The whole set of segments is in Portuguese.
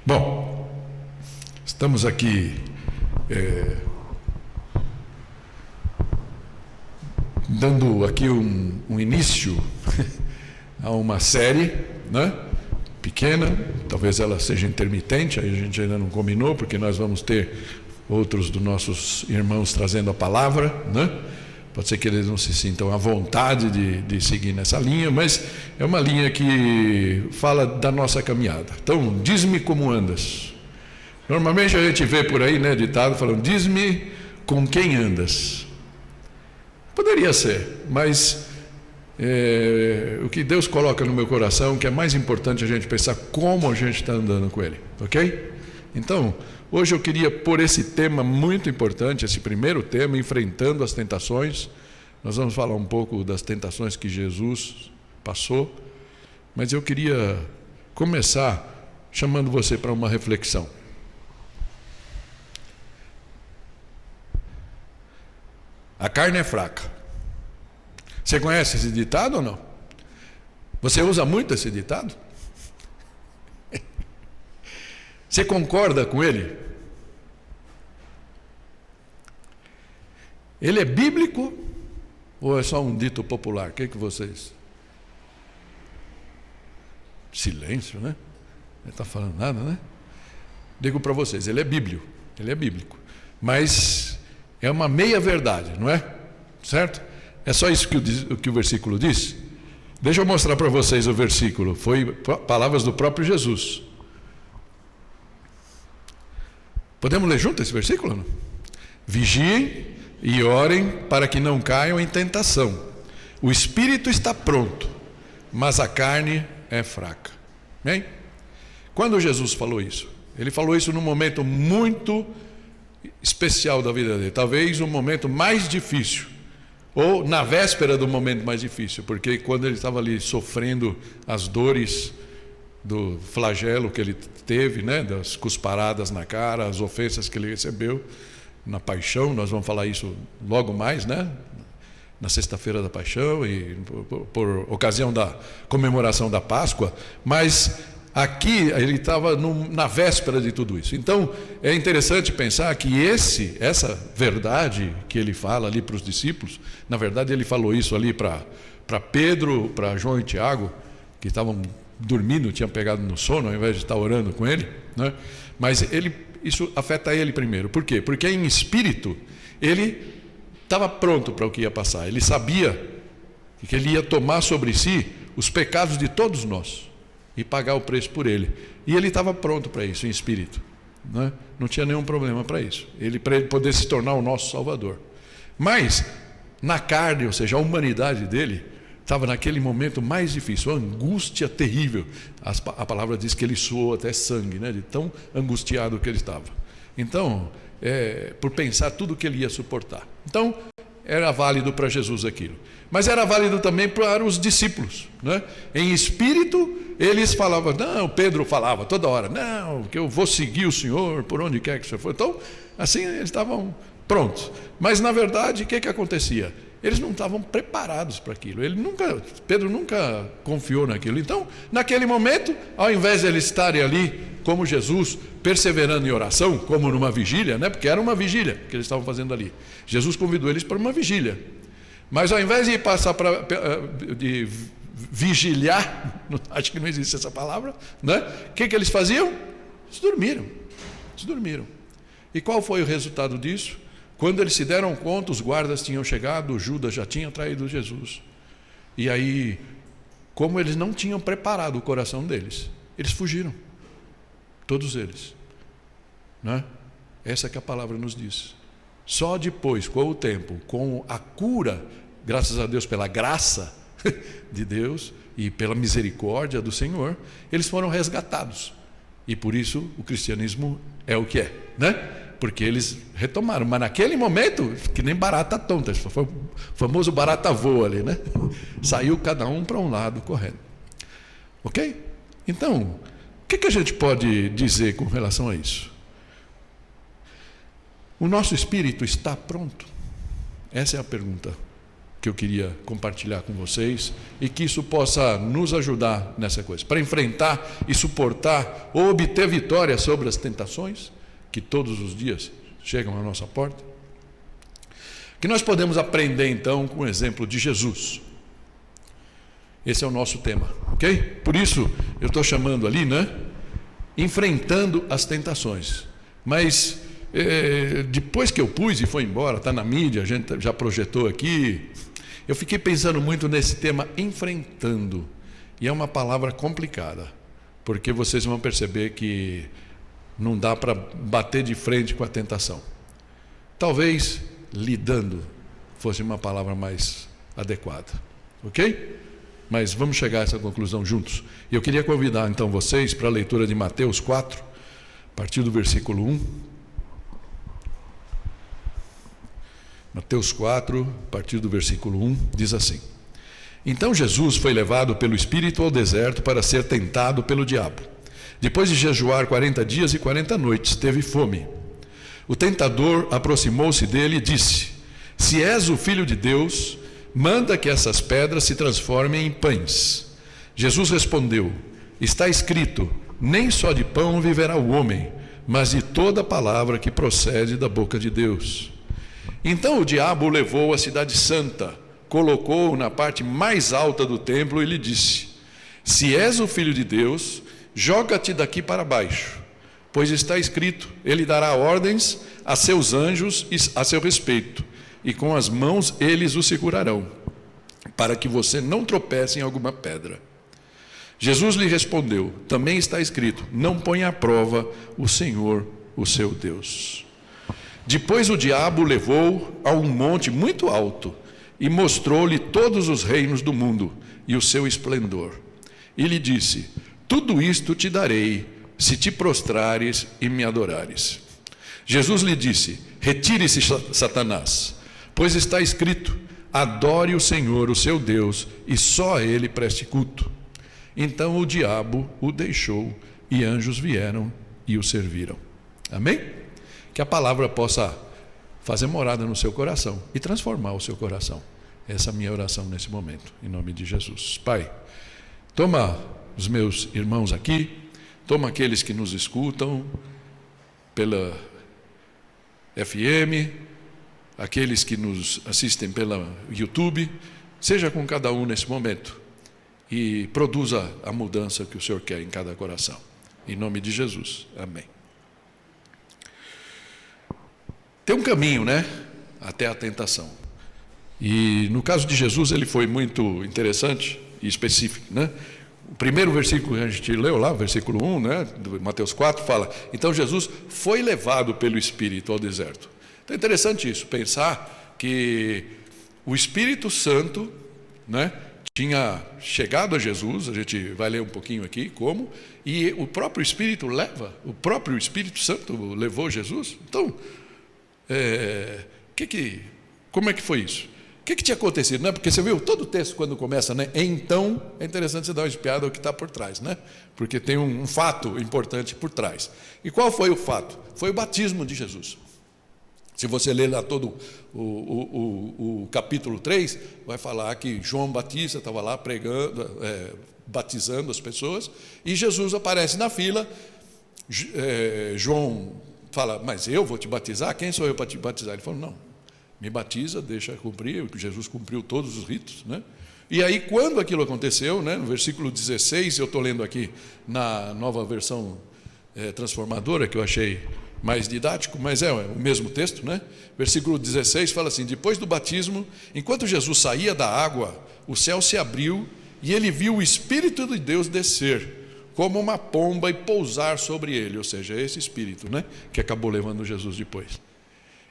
Bom, estamos aqui dando aqui um início a uma série, né? Pequena, talvez ela seja intermitente, aí a gente ainda não combinou, porque nós vamos ter outros dos nossos irmãos trazendo a palavra, né? Pode ser que eles não se sintam à vontade de seguir nessa linha, mas é uma linha que fala da nossa caminhada. Então, diz-me como andas. Normalmente a gente vê por aí, né, ditado falando, diz-me com quem andas. Poderia ser, mas o que Deus coloca no meu coração, que é mais importante a gente pensar como a gente está andando com Ele, ok? Então, hoje eu queria pôr esse tema muito importante, esse primeiro tema, enfrentando as tentações. Nós vamos falar um pouco das tentações que Jesus passou, mas eu queria começar chamando você para uma reflexão. A carne é fraca. Você conhece esse ditado ou não? Você usa muito esse ditado? Você concorda com ele? Ele é bíblico ou é só um dito popular? O que vocês... Silêncio, né? Não está falando nada, né? Digo para vocês, ele é bíblico, mas é uma meia-verdade, não é? Certo? É só isso que o versículo diz? Deixa eu mostrar para vocês o versículo. Foi palavras do próprio Jesus. Podemos ler junto esse versículo? Não? Vigiem e orem para que não caiam em tentação. O espírito está pronto, mas a carne é fraca. Bem? Quando Jesus falou isso? Ele falou isso num momento muito especial da vida dele. Talvez o momento mais difícil. Ou na véspera do momento mais difícil. Porque quando ele estava ali sofrendo as dores do flagelo que ele teve, né, das cusparadas na cara, as ofensas que ele recebeu na paixão, nós vamos falar isso logo mais, né, na sexta-feira da paixão e por ocasião da comemoração da Páscoa, mas aqui ele estava na véspera de tudo isso. Então é interessante pensar que essa verdade que ele fala ali para os discípulos, na verdade ele falou isso ali para Pedro, para João e Tiago, que estavam dormindo, tinham pegado no sono ao invés de estar orando com ele, né? Mas isso afeta ele primeiro. Por quê? Porque em espírito ele estava pronto para o que ia passar. Ele sabia que ele ia tomar sobre si os pecados de todos nós e pagar o preço por ele. E ele estava pronto para isso em espírito, né? Não tinha nenhum problema para isso. Para ele poder se tornar o nosso Salvador. Mas na carne, ou seja, a humanidade dele estava naquele momento mais difícil, uma angústia terrível. A palavra diz que ele suou até sangue, né, de tão angustiado que ele estava. Então, por pensar tudo o que ele ia suportar. Então, era válido para Jesus aquilo. Mas era válido também para os discípulos, né? Em espírito, eles falavam, não, Pedro falava toda hora, não, que eu vou seguir o Senhor por onde quer que você for. Então, assim, eles estavam prontos. Mas, na verdade, o que acontecia? Eles não estavam preparados para aquilo. Pedro nunca confiou naquilo. Então, naquele momento, ao invés de eles estarem ali, como Jesus, perseverando em oração, como numa vigília, né? Porque era uma vigília que eles estavam fazendo ali. Jesus convidou eles para uma vigília. Mas ao invés de passar de vigiliar, acho que não existe essa palavra, né? O que eles faziam? Eles dormiram. E qual foi o resultado disso? Quando eles se deram conta, os guardas tinham chegado, Judas já tinha traído Jesus. E aí, como eles não tinham preparado o coração deles, eles fugiram. Todos eles. Né? Essa que a palavra nos diz. Só depois, com o tempo, com a cura, graças a Deus pela graça de Deus e pela misericórdia do Senhor, eles foram resgatados. E por isso o cristianismo é o que é, né? Porque eles retomaram, mas naquele momento, que nem barata tonta, foi o famoso barata voa ali, né? Saiu cada um para um lado correndo. Ok? Então, o que a gente pode dizer com relação a isso? O nosso espírito está pronto? Essa é a pergunta que eu queria compartilhar com vocês e que isso possa nos ajudar nessa coisa, para enfrentar e suportar ou obter vitória sobre as tentações que todos os dias chegam à nossa porta. Que nós podemos aprender então com o exemplo de Jesus. Esse é o nosso tema, ok? Por isso eu estou chamando ali, né? Enfrentando as tentações. Mas depois que eu pus e foi embora, está na mídia, a gente já projetou aqui, eu fiquei pensando muito nesse tema enfrentando. E é uma palavra complicada, porque vocês vão perceber que não dá para bater de frente com a tentação. Talvez lidando fosse uma palavra mais adequada, ok? Mas vamos chegar a essa conclusão juntos. E eu queria convidar então vocês para a leitura de Mateus 4, a partir do versículo 1. Mateus 4, a partir do versículo 1, diz assim: Então Jesus foi levado pelo Espírito ao deserto para ser tentado pelo diabo. Depois de jejuar 40 dias e 40 noites, teve fome. O tentador aproximou-se dele e disse: Se és o Filho de Deus, manda que essas pedras se transformem em pães. Jesus respondeu: Está escrito, nem só de pão viverá o homem, mas de toda palavra que procede da boca de Deus. Então o diabo o levou à cidade santa, colocou-o na parte mais alta do templo e lhe disse: Se és o Filho de Deus, joga-te daqui para baixo, pois está escrito, ele dará ordens a seus anjos a seu respeito, e com as mãos eles o segurarão, para que você não tropece em alguma pedra. Jesus lhe respondeu: Também está escrito, não ponha à prova o Senhor, o seu Deus. Depois o diabo o levou a um monte muito alto e mostrou-lhe todos os reinos do mundo e o seu esplendor. E lhe disse: Tudo isto te darei, se te prostrares e me adorares. Jesus lhe disse: Retire-se, Satanás, pois está escrito, adore o Senhor, o seu Deus, e só a ele preste culto. Então o diabo o deixou, e anjos vieram e o serviram. Amém? Que a palavra possa fazer morada no seu coração e transformar o seu coração. Essa é a minha oração nesse momento, em nome de Jesus. Pai, toma os meus irmãos aqui, toma aqueles que nos escutam pela FM, aqueles que nos assistem pela YouTube, seja com cada um nesse momento e produza a mudança que o Senhor quer em cada coração. Em nome de Jesus. Amém. Tem um caminho, né, até a tentação. E no caso de Jesus ele foi muito interessante e específico, né? O primeiro versículo que a gente leu lá, versículo 1, né, de Mateus 4, fala: Então Jesus foi levado pelo Espírito ao deserto. Então é interessante isso, pensar que o Espírito Santo, né, tinha chegado a Jesus, a gente vai ler um pouquinho aqui como, e o próprio Espírito Santo levou Jesus. Então, como é que foi isso? O que tinha acontecido? Né? Porque você viu, todo o texto quando começa, né? Então, é interessante você dar uma espiada ao que está por trás, né? Porque tem um fato importante por trás. E qual foi o fato? Foi o batismo de Jesus. Se você ler lá todo o capítulo 3, vai falar que João Batista estava lá pregando, batizando as pessoas, e Jesus aparece na fila. João fala: Mas eu vou te batizar? Quem sou eu para te batizar? Ele falou: Não, me batiza, deixa cumprir. Jesus cumpriu todos os ritos, né? E aí, quando aquilo aconteceu, né, no versículo 16, eu estou lendo aqui na nova versão transformadora, que eu achei mais didático, mas é o mesmo texto, né? Versículo 16 fala assim: Depois do batismo, enquanto Jesus saía da água, o céu se abriu e ele viu o Espírito de Deus descer como uma pomba e pousar sobre ele, ou seja, esse Espírito, né, que acabou levando Jesus depois.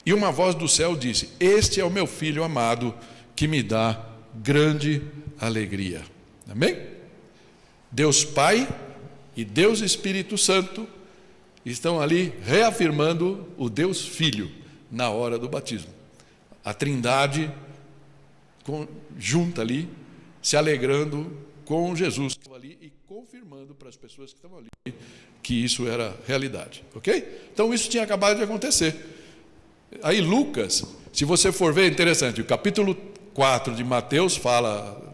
E uma voz do céu disse: Este é o meu Filho amado, que me dá grande alegria. Amém? Deus Pai e Deus Espírito Santo estão ali reafirmando o Deus Filho na hora do batismo. A Trindade junta ali, se alegrando com Jesus ali e confirmando para as pessoas que estavam ali que isso era realidade, ok? Então isso tinha acabado de acontecer. Aí Lucas, se você for ver, é interessante, o capítulo 4 de Mateus fala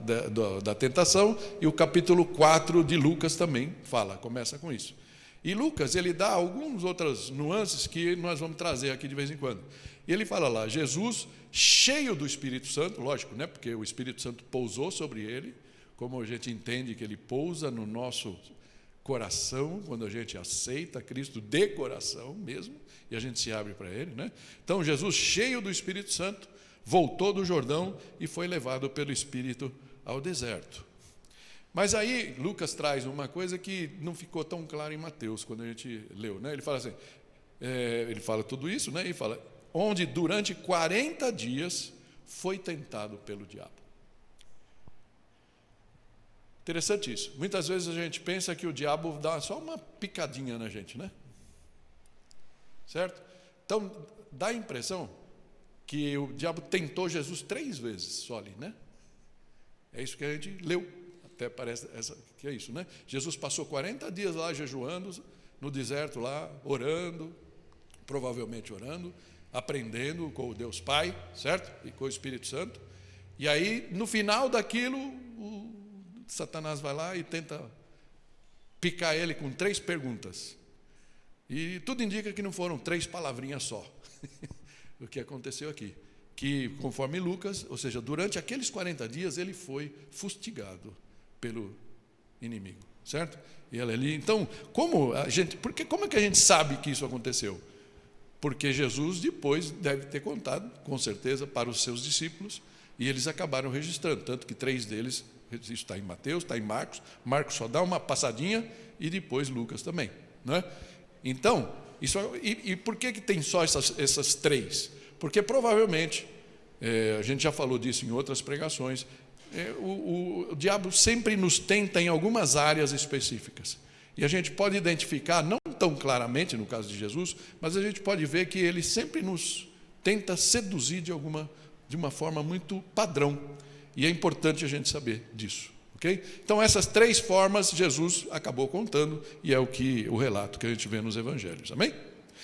da tentação, e o capítulo 4 de Lucas também começa com isso. E Lucas, ele dá algumas outras nuances que nós vamos trazer aqui de vez em quando. E ele fala lá, Jesus cheio do Espírito Santo, lógico, né? Porque o Espírito Santo pousou sobre ele, como a gente entende que ele pousa no nosso coração, quando a gente aceita Cristo de coração mesmo, e a gente se abre para ele, né? Então Jesus cheio do Espírito Santo, voltou do Jordão e foi levado pelo Espírito ao deserto. Mas aí Lucas traz uma coisa que não ficou tão clara em Mateus, quando a gente leu, né? Ele fala assim, ele fala tudo isso, né? E fala, onde durante 40 dias foi tentado pelo diabo. Interessante isso. Muitas vezes a gente pensa que o diabo dá só uma picadinha na gente, né? Certo? Então, dá a impressão que o diabo tentou Jesus 3 vezes só ali, né? É isso que a gente leu. Até parece que é isso, né? Jesus passou 40 dias lá jejuando, no deserto lá, orando, provavelmente orando, aprendendo com o Deus Pai, certo? E com o Espírito Santo. E aí, no final daquilo, o Satanás vai lá e tenta picar ele com 3 perguntas. E tudo indica que não foram 3 palavrinhas só. O que aconteceu aqui. Que, conforme Lucas, ou seja, durante aqueles 40 dias, ele foi fustigado pelo inimigo, certo? E ela ali, então, como é que a gente sabe que isso aconteceu? Porque Jesus depois deve ter contado, com certeza, para os seus discípulos, e eles acabaram registrando, tanto que 3 deles, isso está em Mateus, está em Marcos só dá uma passadinha, e depois Lucas também, não é? Então, e por que tem só essas 3? Porque provavelmente, a gente já falou disso em outras pregações, o diabo sempre nos tenta em algumas áreas específicas. E a gente pode identificar, não tão claramente no caso de Jesus, mas a gente pode ver que ele sempre nos tenta seduzir de uma forma muito padrão. E é importante a gente saber disso. Okay? Então, essas 3 formas Jesus acabou contando, e é o relato que a gente vê nos evangelhos. Amém?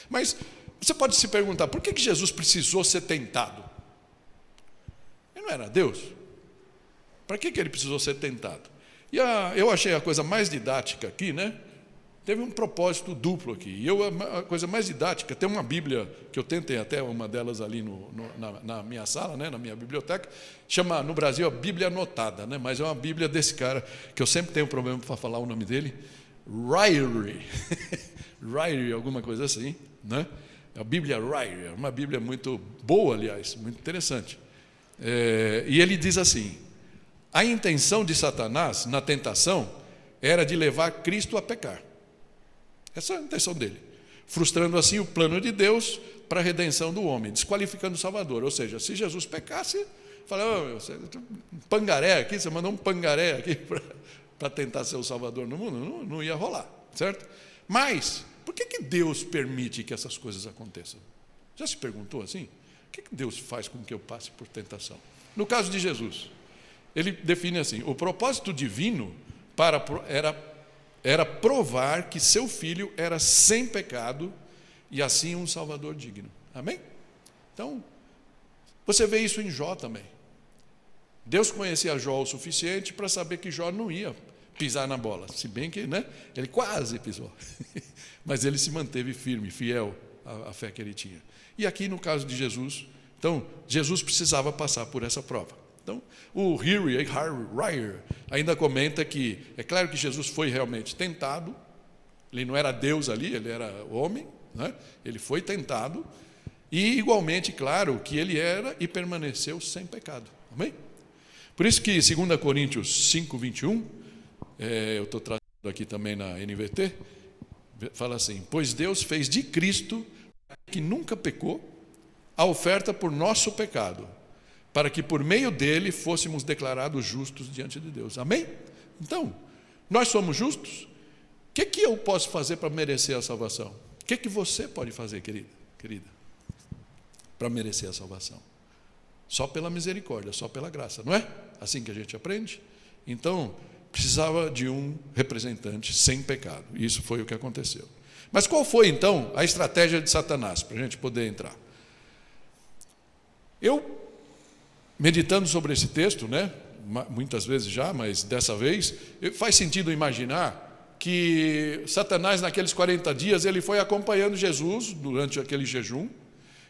Mas você pode se perguntar, por que Jesus precisou ser tentado? Ele não era Deus? Para que ele precisou ser tentado? E eu achei a coisa mais didática aqui, né? Teve um propósito duplo aqui. E a coisa mais didática, tem uma Bíblia, que eu tentei até uma delas ali na minha sala, né? Na minha biblioteca, chama no Brasil a Bíblia Anotada, né? Mas é uma Bíblia desse cara, que eu sempre tenho problema para falar o nome dele, Ryrie, Ryrie, alguma coisa assim, né? A Bíblia Ryrie, uma Bíblia muito boa, aliás, muito interessante. E ele diz assim, a intenção de Satanás na tentação era de levar Cristo a pecar. Essa é a intenção dele. Frustrando assim o plano de Deus para a redenção do homem, desqualificando o Salvador. Ou seja, se Jesus pecasse, falava, um pangaré aqui, você mandou um pangaré aqui para tentar ser o Salvador no mundo, não ia rolar, certo? Mas, por que Deus permite que essas coisas aconteçam? Já se perguntou assim? O que Deus faz com que eu passe por tentação? No caso de Jesus, ele define assim, o propósito divino era provar que seu filho era sem pecado e assim um salvador digno. Amém? Então, você vê isso em Jó também. Deus conhecia Jó o suficiente para saber que Jó não ia pisar na bola, se bem que, né, ele quase pisou, mas ele se manteve firme, fiel à fé que ele tinha. E aqui no caso de Jesus, então, Jesus precisava passar por essa prova. Então, o Ryrie ainda comenta que, é claro que Jesus foi realmente tentado, ele não era Deus ali, ele era homem, né? Ele foi tentado, e igualmente, claro, que ele era e permaneceu sem pecado. Amém? Por isso que 2 Coríntios 5, 21, eu estou trazendo aqui também na NVT, fala assim, pois Deus fez de Cristo, que nunca pecou, a oferta por nosso pecado, para que por meio dele fôssemos declarados justos diante de Deus. Amém? Então, nós somos justos? O que eu posso fazer para merecer a salvação? O que você pode fazer, querida, para merecer a salvação? Só pela misericórdia, só pela graça, não é? Assim que a gente aprende? Então, precisava de um representante sem pecado. Isso foi o que aconteceu. Mas qual foi, então, a estratégia de Satanás, para a gente poder entrar? Eu meditando sobre esse texto, né? Muitas vezes já, mas dessa vez, faz sentido imaginar que Satanás, naqueles 40 dias, ele foi acompanhando Jesus durante aquele jejum,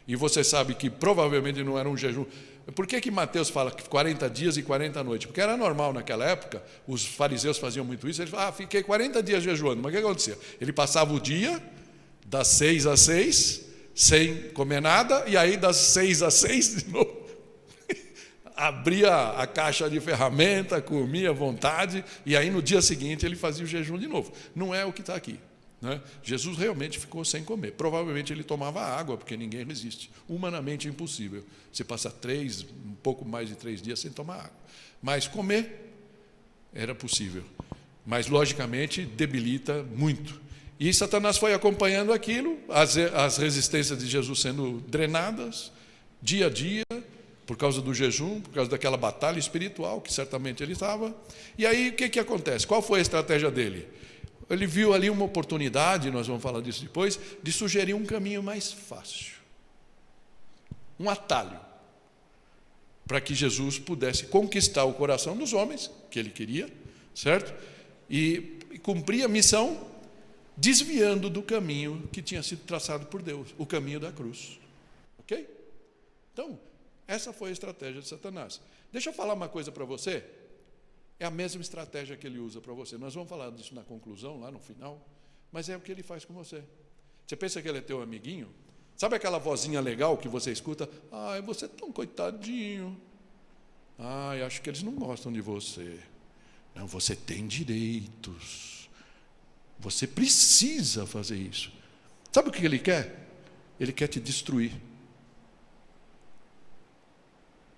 e você sabe que provavelmente não era um jejum. Por que Mateus fala 40 dias e 40 noites? Porque era normal naquela época, os fariseus faziam muito isso, eles falavam, fiquei 40 dias jejuando, mas o que acontecia? Ele passava o dia, das 6 às 6, sem comer nada, e aí das 6 às 6, de novo, abria a caixa de ferramenta, comia à vontade, e aí no dia seguinte ele fazia o jejum de novo. Não é o que está aqui, né? Jesus realmente ficou sem comer. Provavelmente ele tomava água, porque ninguém resiste. Humanamente impossível. Você passa um pouco mais de 3 dias sem tomar água. Mas comer era possível. Mas, logicamente, debilita muito. E Satanás foi acompanhando aquilo, as resistências de Jesus sendo drenadas, dia a dia, por causa do jejum, por causa daquela batalha espiritual que certamente ele estava. E aí o que acontece? Qual foi a estratégia dele? Ele viu ali uma oportunidade, nós vamos falar disso depois, de sugerir um caminho mais fácil, um atalho, para que Jesus pudesse conquistar o coração dos homens, que ele queria, certo? E cumprir a missão, desviando do caminho que tinha sido traçado por Deus, o caminho da cruz. Ok? Então, essa foi a estratégia de Satanás. Deixa eu falar uma coisa para você. É a mesma estratégia que ele usa para você. Nós vamos falar disso na conclusão, lá no final. Mas é o que ele faz com você. Você pensa que ele é teu amiguinho? Sabe aquela vozinha legal que você escuta? Ai, você é tão coitadinho. Ai, acho que eles não gostam de você. Não, você tem direitos. Você precisa fazer isso. Sabe o que ele quer? Ele quer te destruir.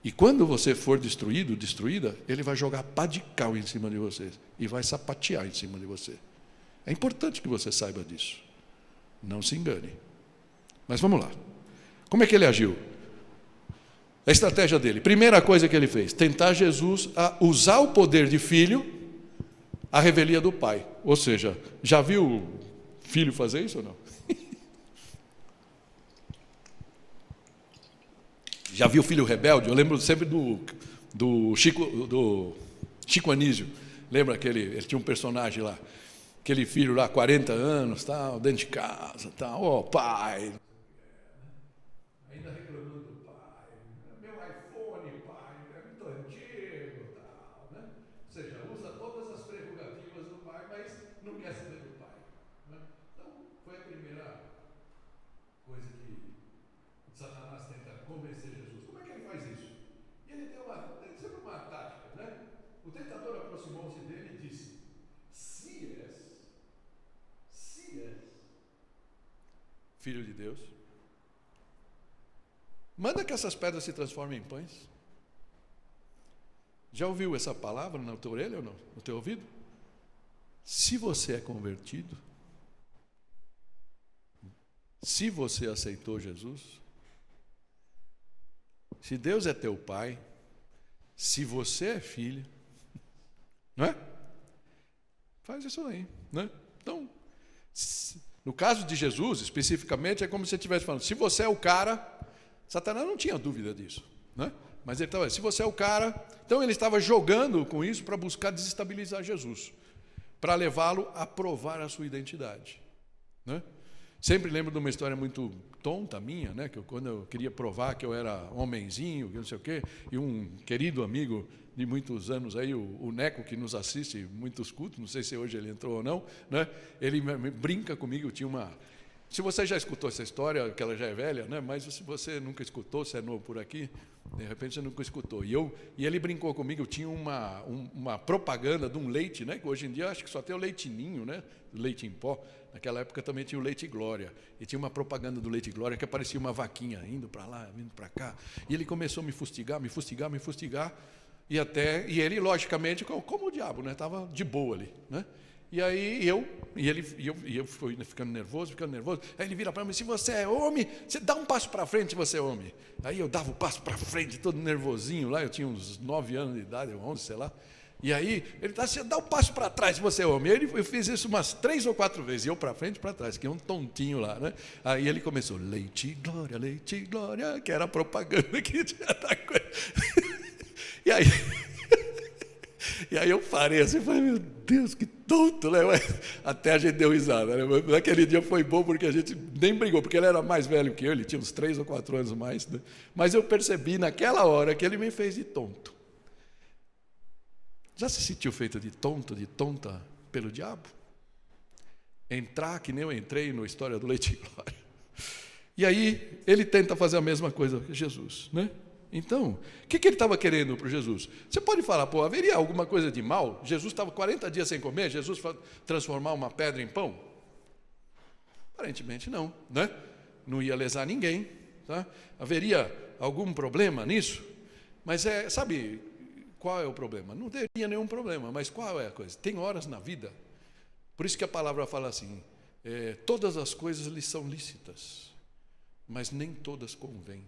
E quando você for destruído, destruída, ele vai jogar pá de cal em cima de você e vai sapatear em cima de você. É importante que você saiba disso. Não se engane. Mas vamos lá. Como é que ele agiu? A estratégia dele. Primeira coisa que ele fez, tentar Jesus a usar o poder de filho à revelia do pai. Ou seja, já viu o filho fazer isso ou não? Já viu o filho rebelde? Eu lembro sempre do Chico Anísio. Lembra ele tinha um personagem lá, aquele filho lá, 40 anos, tal, dentro de casa, tal, ó, pai. Ainda reclamando do pai. Meu iPhone, pai, é muito antigo, tal, né? Ou seja, usa todas as prerrogativas do pai, mas não quer saber do pai, né? Então, foi a primeira coisa que Satanás tenta convencer Jesus. Como é que ele faz isso? E ele tem sempre uma tática, né? O tentador aproximou-se dele e disse: se és filho de Deus, manda que essas pedras se transformem em pães. Já ouviu essa palavra na tua orelha ou não? No teu ouvido? Se você é convertido, se você aceitou Jesus, se Deus é teu pai, se você é filho, não é? Faz isso aí, né? Então, no caso de Jesus, especificamente, é como se você estivesse falando, se você é o cara, Satanás não tinha dúvida disso, né? Mas ele estava, se você é o cara, então ele estava jogando com isso para buscar desestabilizar Jesus, para levá-lo a provar a sua identidade, né? Sempre lembro de uma história muito tonta minha, né? Que quando eu queria provar que eu era homenzinho, que não sei o quê, e um querido amigo de muitos anos aí, o Neco, que nos assiste muitos cultos, não sei se hoje ele entrou ou não, né? Ele brinca comigo, tinha uma... Se você já escutou essa história, que ela já é velha, né? Mas se você nunca escutou, se é novo por aqui, de repente você nunca escutou. E ele brincou comigo, eu tinha uma propaganda de um leite, né? Que hoje em dia acho que só tem o leite ninho, né? Leite em pó. Naquela época também tinha o Leite Glória. E tinha uma propaganda do Leite Glória que aparecia uma vaquinha indo para lá, vindo para cá. E ele começou a me fustigar. E ele, logicamente, como o diabo, né? Estava de boa ali, né? E aí eu fui ficando nervoso. Aí ele vira para mim: se você é homem, você dá um passo para frente, se você é homem. Aí eu dava o passo para frente, todo nervosinho lá. Eu tinha uns 9 anos de idade, 11, sei lá. E aí ele está assim: dá um passo para trás, se você é homem. Aí eu fiz isso umas 3 ou 4 vezes, eu para frente e para trás, que é um tontinho lá, né? Aí ele começou: Leite Glória, que era a propaganda que tinha da coisa. E aí, e aí eu parei assim, falei, meu Deus, que tonto, né? Até a gente deu risada, né? Naquele dia foi bom porque a gente nem brigou, porque ele era mais velho que eu, ele tinha uns 3 ou 4 anos mais, né? Mas eu percebi naquela hora que ele me fez de tonto. Já se sentiu feito de tonto, de tonta pelo diabo? Entrar que nem eu entrei na história do Leite e Glória. E aí ele tenta fazer a mesma coisa que Jesus, né? Então, o que ele estava querendo para Jesus? Você pode falar, pô, haveria alguma coisa de mal? Jesus estava 40 dias sem comer, Jesus transformar uma pedra em pão? Aparentemente não, né? Não ia lesar ninguém, tá? Haveria algum problema nisso? Mas sabe qual é o problema? Não teria nenhum problema, mas qual é a coisa? Tem horas na vida, por isso que a palavra fala assim, todas as coisas lhes são lícitas, mas nem todas convêm.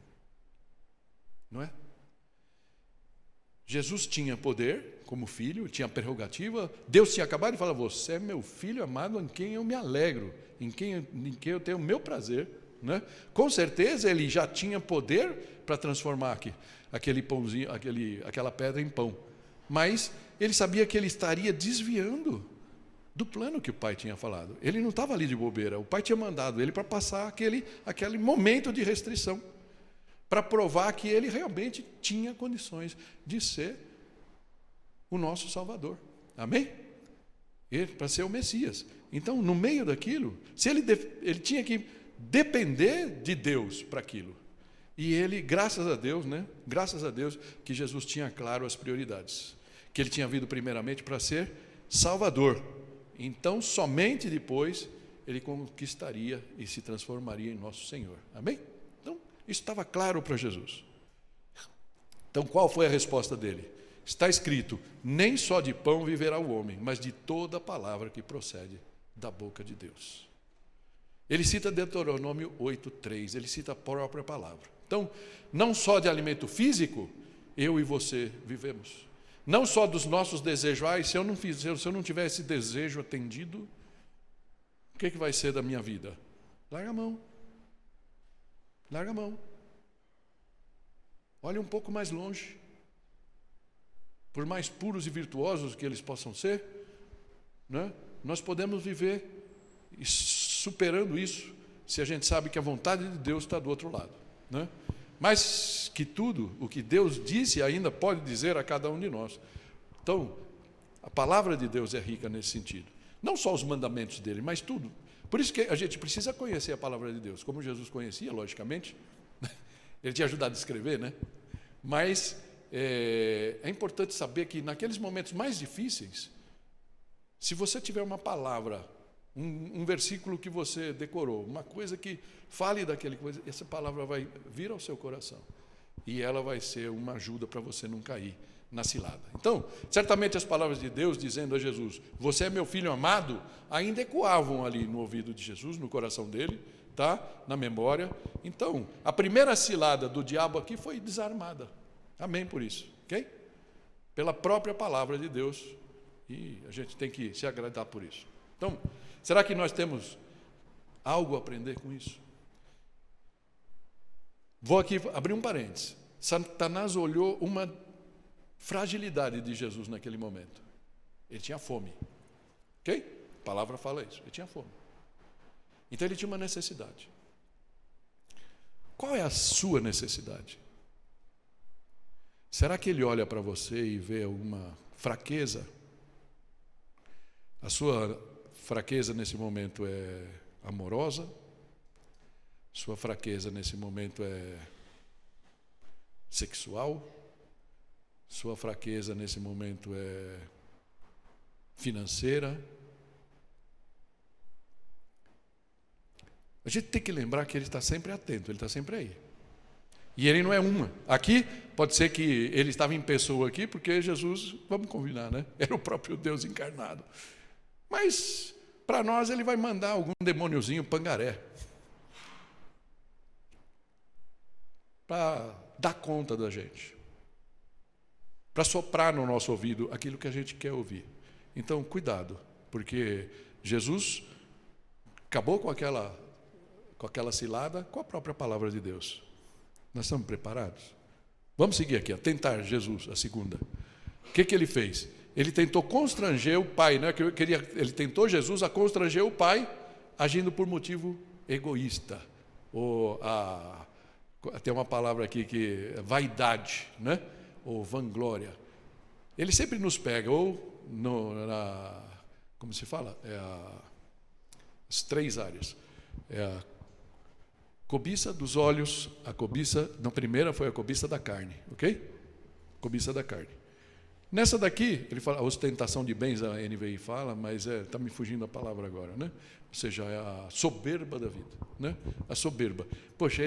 Não é? Jesus tinha poder como filho, tinha prerrogativa. Deus tinha acabado de falar, você é meu filho amado em quem eu me alegro, em quem eu tenho o meu prazer, né? Com certeza ele já tinha poder para transformar aquele pãozinho, aquela pedra em pão, mas ele sabia que ele estaria desviando do plano que o pai tinha falado. Ele não estava ali de bobeira, o pai tinha mandado ele para passar aquele momento de restrição, para provar que ele realmente tinha condições de ser o nosso Salvador. Amém? Para ser o Messias. Então, no meio daquilo, se ele tinha que depender de Deus para aquilo. E ele, graças a Deus, né? Graças a Deus que Jesus tinha claro as prioridades. Que ele tinha vindo primeiramente para ser Salvador. Então, somente depois, ele conquistaria e se transformaria em nosso Senhor. Amém? Isso estava claro para Jesus. Então, qual foi a resposta dele? Está escrito, nem só de pão viverá o homem, mas de toda palavra que procede da boca de Deus. Ele cita Deuteronômio 8:3, ele cita a própria palavra. Então, não só de alimento físico, eu e você vivemos. Não só dos nossos desejos, se eu não tiver esse desejo atendido, o que vai ser da minha vida? Larga a mão. Larga a mão. Olha um pouco mais longe. Por mais puros e virtuosos que eles possam ser, né? Nós podemos viver superando isso, se a gente sabe que a vontade de Deus está do outro lado, né? Mas que tudo, o que Deus disse ainda pode dizer a cada um de nós. Então, a palavra de Deus é rica nesse sentido. Não só os mandamentos dele, mas tudo. Por isso que a gente precisa conhecer a palavra de Deus, como Jesus conhecia, logicamente. Ele tinha ajudado a escrever, né? Mas é importante saber que naqueles momentos mais difíceis, se você tiver uma palavra, um versículo que você decorou, uma coisa que fale daquele coisa, essa palavra vai vir ao seu coração. E ela vai ser uma ajuda para você não cair na cilada. Então, certamente as palavras de Deus dizendo a Jesus, você é meu filho amado, ainda ecoavam ali no ouvido de Jesus, no coração dele, tá? Na memória. Então, a primeira cilada do diabo aqui foi desarmada. Amém por isso, ok? Pela própria palavra de Deus. E a gente tem que se agradar por isso. Então, será que nós temos algo a aprender com isso? Vou aqui abrir um parênteses. Satanás olhou uma fragilidade de Jesus naquele momento. Ele tinha fome. Ok? A palavra fala isso. Ele tinha fome. Então ele tinha uma necessidade. Qual é a sua necessidade? Será que ele olha para você e vê alguma fraqueza? A sua fraqueza nesse momento é amorosa? Sua fraqueza nesse momento é sexual? Sua fraqueza nesse momento é financeira? A gente tem que lembrar que ele está sempre atento, ele está sempre aí. E ele não é uma. Aqui, pode ser que ele estava em pessoa aqui, porque Jesus, vamos combinar, né? Era o próprio Deus encarnado. Mas, para nós, ele vai mandar algum demôniozinho pangaré para dar conta da gente, para soprar no nosso ouvido aquilo que a gente quer ouvir. Então, cuidado, porque Jesus acabou com aquela cilada com a própria palavra de Deus. Nós estamos preparados? Vamos seguir aqui, tentar Jesus, a segunda. O que ele fez? Ele tentou constranger o pai, né? Ele tentou Jesus a constranger o pai, agindo por motivo egoísta. Tem uma palavra aqui que é vaidade, né? Ou vanglória. Ele sempre nos pega, como se fala? As três áreas. A cobiça dos olhos, na primeira foi a cobiça da carne, ok? Cobiça da carne. Nessa daqui, ele fala, a ostentação de bens, a NVI fala, mas está me fugindo a palavra agora, né? Ou seja, é a soberba da vida, né? A soberba. Poxa,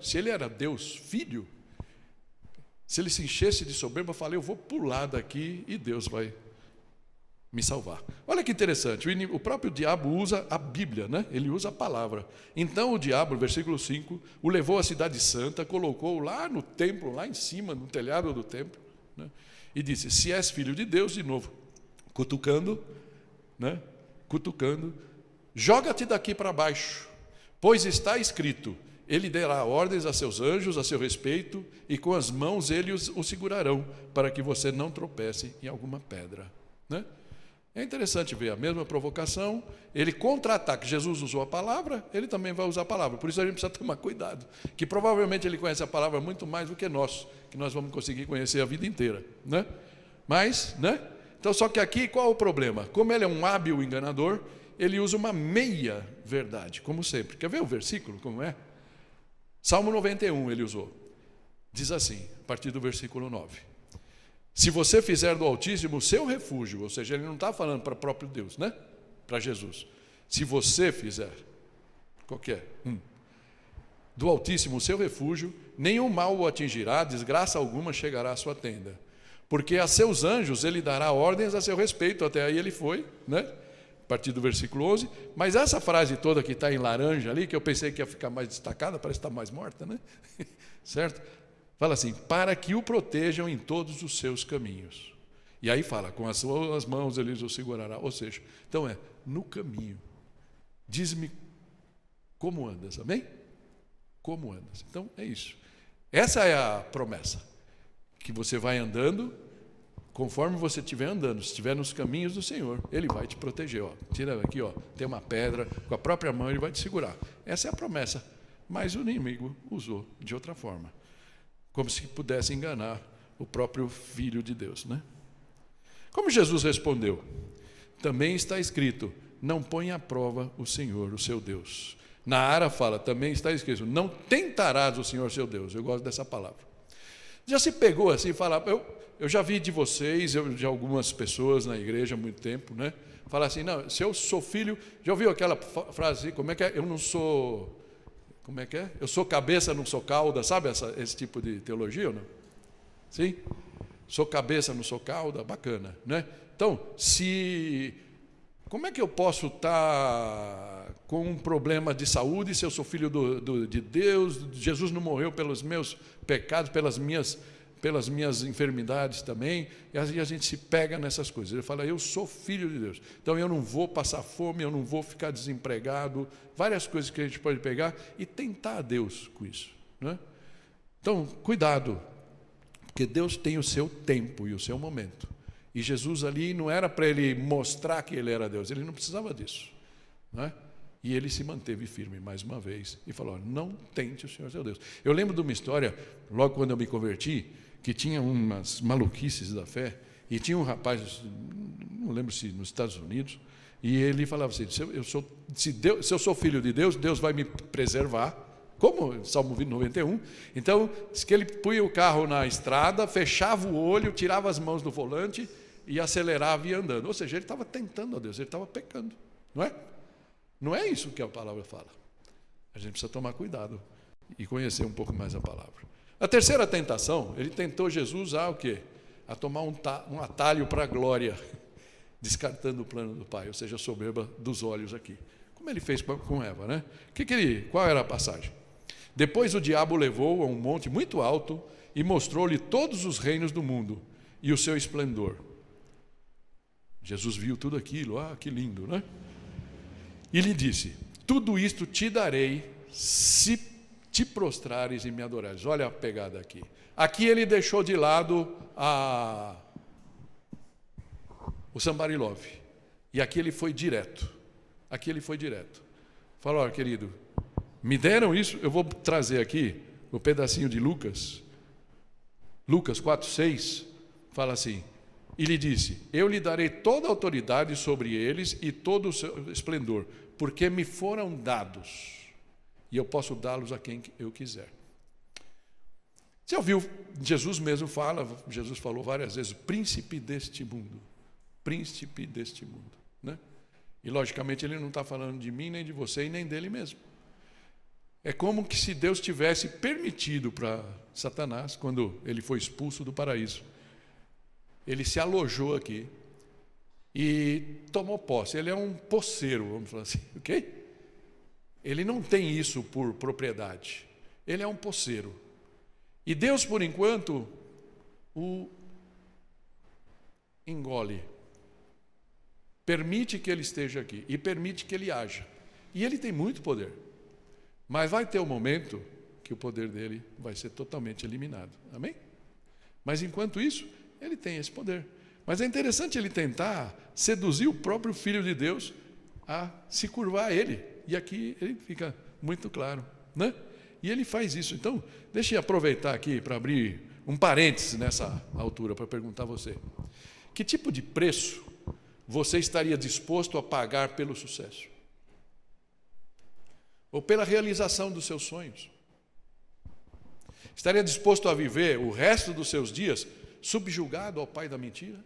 se ele era Deus, filho, se ele se enchesse de soberba, eu falei, eu vou pular daqui e Deus vai me salvar. Olha que interessante, o próprio diabo usa a Bíblia, né? Ele usa a palavra. Então o diabo, versículo 5, o levou à cidade santa, colocou lá no templo, lá em cima, no telhado do templo, né? E disse, se és filho de Deus, de novo, cutucando, né? Cutucando, joga-te daqui para baixo, pois está escrito, ele dará ordens a seus anjos a seu respeito, e com as mãos eles o segurarão, para que você não tropece em alguma pedra, né? É interessante ver a mesma provocação, ele contra-ataca, Jesus usou a palavra, ele também vai usar a palavra, por isso a gente precisa tomar cuidado, que provavelmente ele conhece a palavra muito mais do que nós vamos conseguir conhecer a vida inteira, né? Mas, né? Então, só que aqui, qual é o problema? Como ele é um hábil enganador, ele usa uma meia verdade, como sempre. Quer ver o versículo, como é? Salmo 91 ele usou, diz assim, a partir do versículo 9. Se você fizer do Altíssimo o seu refúgio, ou seja, ele não está falando para o próprio Deus, né? Para Jesus. Se você fizer, qualquer do Altíssimo o seu refúgio, nenhum mal o atingirá, desgraça alguma chegará à sua tenda. Porque a seus anjos ele dará ordens a seu respeito, até aí ele foi, né? A partir do versículo 11. Mas essa frase toda que está em laranja ali, que eu pensei que ia ficar mais destacada, parece que está mais morta, né? Certo? Fala assim, para que o protejam em todos os seus caminhos. E aí fala, com as suas mãos eles o segurará. Ou seja, então no caminho. Diz-me como andas, amém? Como andas. Então é isso. Essa é a promessa. Que você vai andando, conforme você estiver andando, se estiver nos caminhos do Senhor, Ele vai te proteger. Ó. Tira aqui, ó, tem uma pedra, com a própria mão Ele vai te segurar. Essa é a promessa. Mas o inimigo usou de outra forma. Como se pudesse enganar o próprio Filho de Deus, né? Como Jesus respondeu? Também está escrito, não ponha à prova o Senhor, o seu Deus. Na Ara fala, também está escrito, não tentarás o Senhor, seu Deus. Eu gosto dessa palavra. Já se pegou assim, falar, eu já vi de vocês, de algumas pessoas na igreja há muito tempo, né? Falar assim, não, se eu sou filho, já ouviu aquela frase, como é que é? Eu não sou... Como é que é? Eu sou cabeça, não sou cauda, sabe esse tipo de teologia ou não? Sim? Sou cabeça, não sou cauda, bacana, né? Então, como é que eu posso estar com um problema de saúde se eu sou filho de Deus? Jesus não morreu pelos meus pecados, pelas minhas enfermidades também, e a gente se pega nessas coisas. Ele fala, eu sou filho de Deus, então eu não vou passar fome, eu não vou ficar desempregado, várias coisas que a gente pode pegar e tentar a Deus com isso, né? Então, cuidado, porque Deus tem o seu tempo e o seu momento, e Jesus ali não era para ele mostrar que ele era Deus, ele não precisava disso, né? E ele se manteve firme mais uma vez e falou, não tente o Senhor seu Deus. Eu lembro de uma história, logo quando eu me converti, que tinha umas maluquices da fé, e tinha um rapaz, não lembro se nos Estados Unidos, e ele falava assim, se eu sou filho de Deus, Deus vai me preservar, como Salmo 91, então, diz que ele punha o carro na estrada, fechava o olho, tirava as mãos do volante e acelerava e ia andando, ou seja, ele estava tentando a Deus, ele estava pecando, não é? Não é isso que a palavra fala. A gente precisa tomar cuidado e conhecer um pouco mais a palavra. A terceira tentação, ele tentou Jesus a o quê? A tomar um atalho para a glória, descartando o plano do Pai, ou seja, a soberba dos olhos aqui. Como ele fez com Eva, né? Qual era a passagem? Depois o diabo levou a um monte muito alto e mostrou-lhe todos os reinos do mundo e o seu esplendor. Jesus viu tudo aquilo, que lindo, né? E lhe disse, tudo isto te darei se te prostrares e me adorares. Olha a pegada aqui. Aqui ele deixou de lado o somebody love. E aqui ele foi direto. Falou, olha, querido, me deram isso, eu vou trazer aqui o pedacinho de Lucas 4:6, fala assim, e lhe disse, eu lhe darei toda a autoridade sobre eles e todo o seu esplendor, porque me foram dados, e eu posso dá-los a quem eu quiser. Você ouviu, Jesus mesmo fala, Jesus falou várias vezes, príncipe deste mundo, né? E logicamente ele não está falando de mim, nem de você e nem dele mesmo. É como que se Deus tivesse permitido para Satanás, quando ele foi expulso do paraíso, ele se alojou aqui e tomou posse. Ele é um posseiro, vamos falar assim, ok? Ele não tem isso por propriedade, ele é um posseiro. E Deus, por enquanto, o engole, permite que ele esteja aqui e permite que ele haja. E ele tem muito poder. Mas vai ter um momento que o poder dele vai ser totalmente eliminado. Amém? Mas enquanto isso, ele tem esse poder. Mas é interessante ele tentar seduzir o próprio Filho de Deus a se curvar a ele. E aqui ele fica muito claro, né? E ele faz isso. Então, deixa eu aproveitar aqui para abrir um parênteses nessa altura para perguntar a você. Que tipo de preço você estaria disposto a pagar pelo sucesso? Ou pela realização dos seus sonhos? Estaria disposto a viver o resto dos seus dias subjugado ao pai da mentira?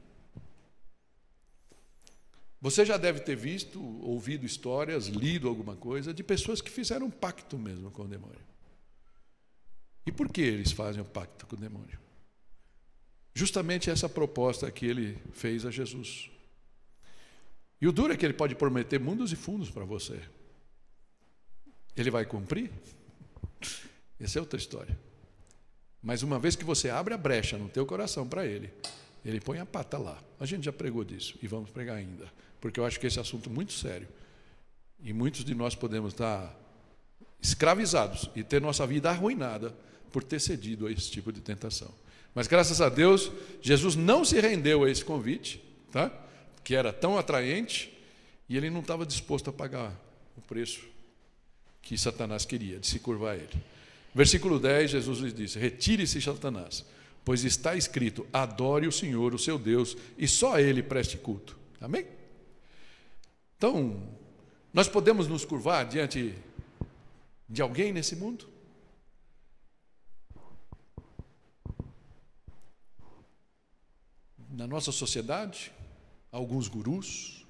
Você já deve ter visto, ouvido histórias, lido alguma coisa de pessoas que fizeram um pacto mesmo com o demônio. E por que eles fazem um pacto com o demônio? Justamente essa proposta que ele fez a Jesus. E o duro é que ele pode prometer mundos e fundos para você. Ele vai cumprir? Essa é outra história. Mas uma vez que você abre a brecha no teu coração para ele põe a pata lá. A gente já pregou disso e vamos pregar ainda, porque eu acho que esse assunto é muito sério. E muitos de nós podemos estar escravizados e ter nossa vida arruinada por ter cedido a esse tipo de tentação. Mas graças a Deus, Jesus não se rendeu a esse convite, tá? Que era tão atraente, e ele não estava disposto a pagar o preço que Satanás queria, de se curvar a ele. Versículo 10, Jesus lhes disse, retire-se, Satanás, pois está escrito, adore o Senhor, o seu Deus, e só a ele preste culto. Amém? Então, nós podemos nos curvar diante de alguém nesse mundo? Na nossa sociedade, alguns gurus,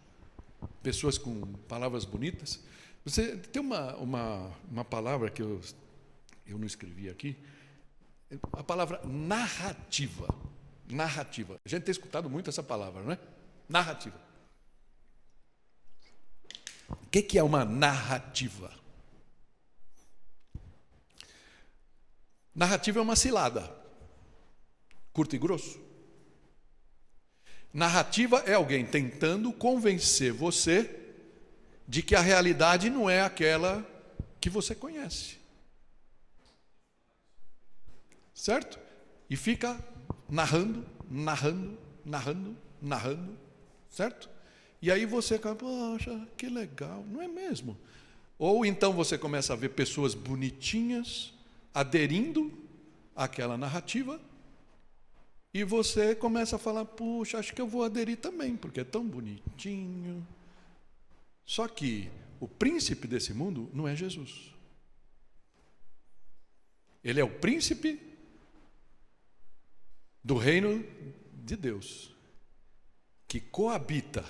pessoas com palavras bonitas. Você tem uma palavra que eu não escrevi aqui, a palavra narrativa. Narrativa. A gente tem escutado muito essa palavra, não é? Narrativa. O que é uma narrativa? Narrativa é uma cilada, curto e grosso. Narrativa é alguém tentando convencer você de que a realidade não é aquela que você conhece. Certo? E fica narrando, certo? E aí você acaba, poxa, que legal, não é mesmo? Ou então você começa a ver pessoas bonitinhas aderindo àquela narrativa e você começa a falar, puxa, acho que eu vou aderir também, porque é tão bonitinho. Só que o príncipe desse mundo não é Jesus. Ele é o príncipe do reino de Deus, que coabita.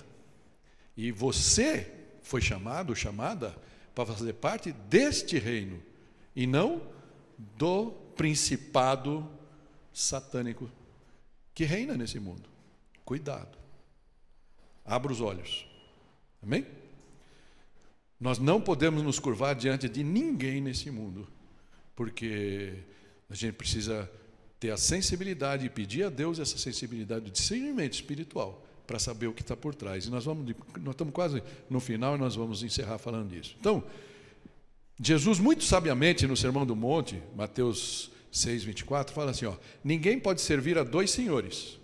E você foi chamado, chamada, para fazer parte deste reino, e não do principado satânico que reina nesse mundo. Cuidado. Abra os olhos. Amém? Nós não podemos nos curvar diante de ninguém nesse mundo, porque a gente precisa ter a sensibilidade e pedir a Deus essa sensibilidade de discernimento espiritual para saber o que está por trás. E nós estamos quase no final e nós vamos encerrar falando disso. Então, Jesus, muito sabiamente, no Sermão do Monte, Mateus 6:24, fala assim, ninguém pode servir a dois senhores,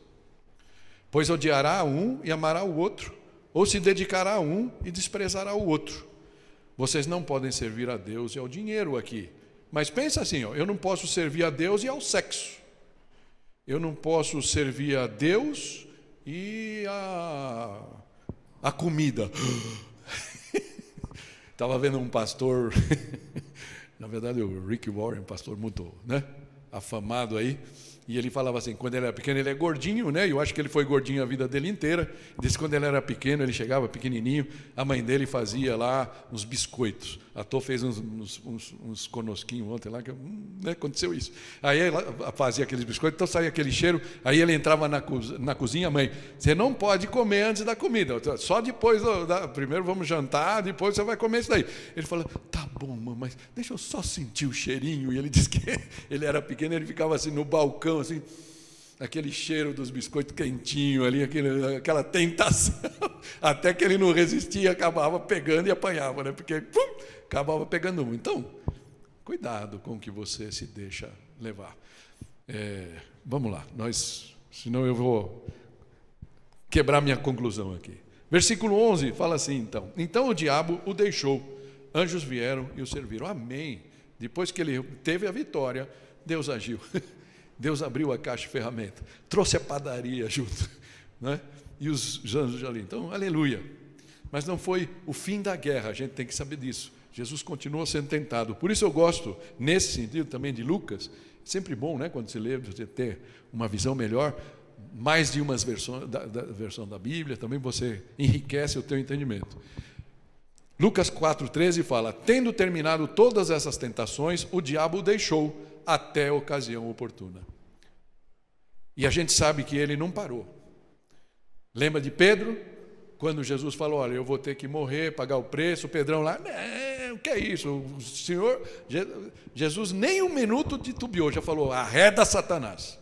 pois odiará a um e amará o outro, ou se dedicará a um e desprezará o outro. Vocês não podem servir a Deus e ao dinheiro aqui. Mas pensa assim, eu não posso servir a Deus e ao sexo. Eu não posso servir a Deus e a comida. Estava vendo um pastor, na verdade o Rick Warren, pastor muito afamado aí, e ele falava assim, quando ele era pequeno, ele é gordinho, e eu acho que ele foi gordinho a vida dele inteira. Disse que quando ele era pequeno, ele chegava pequenininho, a mãe dele fazia lá uns biscoitos. A Tô fez uns conosquinhos ontem lá, que aconteceu isso. Aí ela fazia aqueles biscoitos, então saía aquele cheiro, aí ele entrava na cozinha, mãe, você não pode comer antes da comida, só depois, primeiro vamos jantar, depois você vai comer isso daí. Ele falou, tá bom, mamãe, deixa eu só sentir o cheirinho. E ele disse que ele era pequeno, ele ficava assim no balcão, assim, aquele cheiro dos biscoitos quentinho ali, aquela tentação, até que ele não resistia, acabava pegando e apanhava, porque acabava pegando um. Então, cuidado com o que você se deixa levar. Vamos lá, senão eu vou quebrar minha conclusão aqui. Versículo 11 fala assim, então o diabo o deixou, anjos vieram e o serviram. Amém. Depois que ele teve a vitória, Deus agiu. Deus abriu a caixa de ferramenta, trouxe a padaria junto, e os anjos ali. Então, aleluia. Mas não foi o fim da guerra, a gente tem que saber disso. Jesus continuou sendo tentado. Por isso eu gosto, nesse sentido também, de Lucas. É sempre bom, quando se lê, você ter uma visão melhor, mais de umas versões da versão da Bíblia, também você enriquece o teu entendimento. Lucas 4,13 fala, tendo terminado todas essas tentações, o diabo o deixou até a ocasião oportuna. E a gente sabe que ele não parou. Lembra de Pedro? Quando Jesus falou, olha, eu vou ter que morrer, pagar o preço, o Pedrão lá, o que é isso? O Senhor, Jesus nem um minuto titubeou, já falou, arreda Satanás.